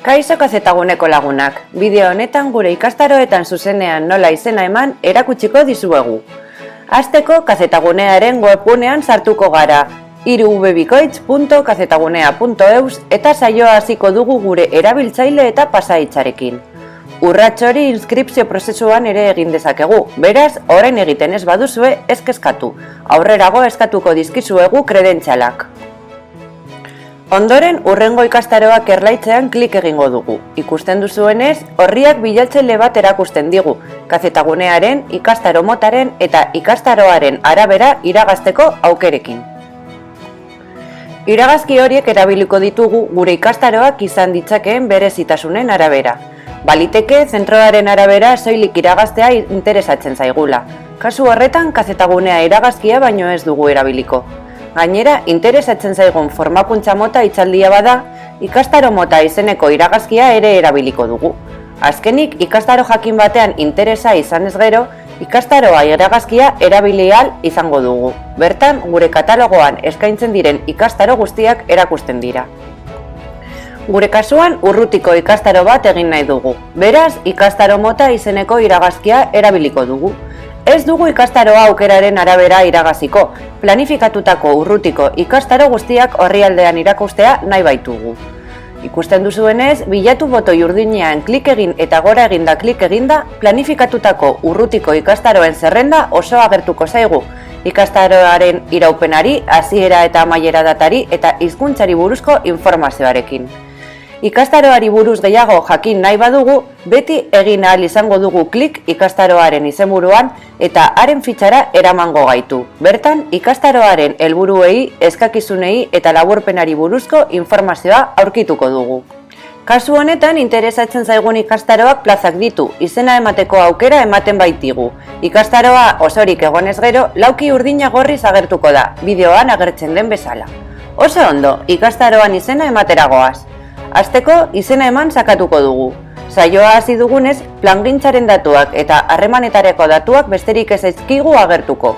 Kaixo kazetaguneko lagunak, bideo honetan gure ikastaroetan zuzenean nola izena eman erakutsiko dizuegu. Hasteko kazetagunearen webgunean sartuko gara, irubebikoitz.kazetagunea.eus eta saioa hasiko dugu gure erabiltzaile eta pasaitzarekin. Urrats hori inskripzio prozesuan ere egin dezakegu, beraz, orain egiten ez baduzue ez kezkatu, aurrerago eskatuko dizkizuegu kredentzialak. Ondoren, hurrengo ikastaroak erlaitzean klik egingo dugu. Ikusten duzuenez, orriak bilatzaile bat erakusten digu, kazetagunearen, ikastaro motaren eta ikastaroaren arabera iragazteko aukerekin. Iragazki horiek erabiliko ditugu gure ikastaroak izan ditzakeen berezitasunen arabera. Baliteke, zentroaren arabera soilik iragaztea interesatzen zaigula. Kasu horretan, kazetagunea iragazkia baino ez dugu erabiliko. Gainera, interesatzen zaigun formakuntza mota hitzaldia bada, ikastaro mota izeneko iragazkia ere erabiliko dugu. Azkenik, ikastaro jakin batean interesa izanez gero, ikastaroa iragazkia erabili ahal izango dugu. Bertan, gure katalogoan eskaintzen diren ikastaro guztiak erakusten dira. Gure kasuan, urrutiko ikastaro bat egin nahi dugu. Beraz, ikastaro mota izeneko iragazkia erabiliko dugu. Ez dugu ikastaroa aukeraren arabera iragaziko, planifikatutako urrutiko ikastaro guztiak orrialdean irakustea nahi baitugu. Ikusten duzuenez, bilatu botoi urdinean klik egin eta gora eginda klik eginda, planifikatutako urrutiko ikastaroen zerrenda oso agertuko zaigu. Ikastaroaren iraupenari, hasiera eta amaiera datari eta hizkuntzari buruzko informazioarekin. Ikastaroari buruz gehiago jakin nahi badugu, beti egin ahal izango dugu klik ikastaroaren izenburuan eta haren fitxara eramango gaitu. Bertan, ikastaroaren helburuei, eskakizunei eta laburpenari buruzko informazioa aurkituko dugu. Kasu honetan, interesatzen zaigun ikastaroak plazak ditu, izena emateko aukera ematen baitigu. Ikastaroa osorik egonez gero, lauki urdina gorriz agertuko da, bideoan agertzen den bezala. Oso ondo, ikastaroan izena emateragoaz. Hasteko, izena eman sakatuko dugu. Saioa hasi dugunez, plangintzaren datuak eta harremanetareko datuak besterik ez zaizkigu agertuko.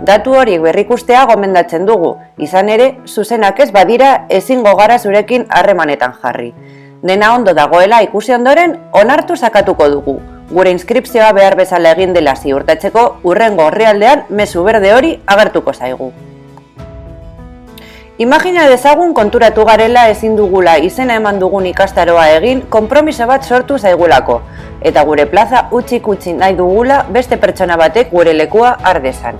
Datu horiek berrikustea gomendatzen dugu, izan ere, zuzenak ez badira ezingo gara zurekin harremanetan jarri. Dena ondo dagoela ikusi ondoren, onartu sakatuko dugu. Gure inskripzioa behar bezala egin dela ziurtatzeko, hurrengo orrialdean mezu berde hori agertuko zaigu. Imagina dezagun konturatu garela ezin dugula izena eman dugun ikastaroa egin konpromiso bat sortu zaigulako, eta gure plaza utzi nahi dugula beste pertsona batek gure lekua har dezan.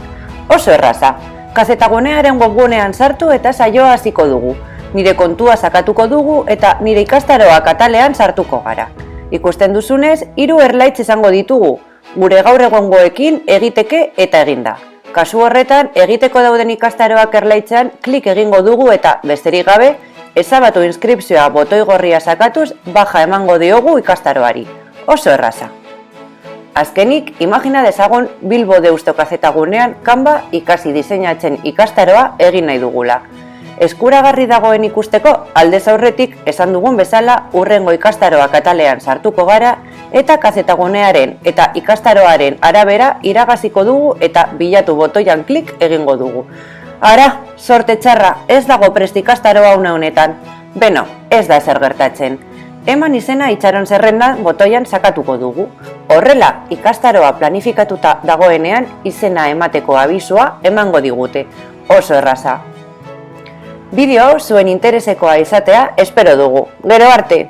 Oso erraza, kazetagunearen webgunean sartu eta saioa hasiko dugu. Nire kontua sakatuko dugu eta nire ikastaroa atalean sartuko gara. Ikusten duzunez, 3 erlaitz izango ditugu, gure gaur egungoekin egiteke eta eginda. Kasu horretan, egiteko dauden ikastaroak erlaitzean klik egingo dugu eta, besterik gabe, ezabatu inskripzioa botoi gorria sakatuz baja emango diogu ikastaroari. Oso erraza. Azkenik, imagina dezagun Bilbo Deusto kazetagunean kanba ikasi diseinatzen ikastaroa egin nahi dugula. Eskuragarri dagoen ikusteko, aldez aurretik esan dugun bezala hurrengo ikastaroak atalean sartuko gara eta kazetagunearen eta ikastaroaren arabera iragaziko dugu eta bilatu botoian klik egingo dugu. Ara, sorte txarra, ez dago prest ikastaroa une honetan. Beno, ez da ezer gertatzen. Eman izena itxaron zerrendan botoian sakatuko dugu. Horrela, ikastaroa planifikatuta dagoenean izena emateko abisua emango digute. Oso erraza. Bideo zuen interesekoa izatea espero dugu. Gero arte!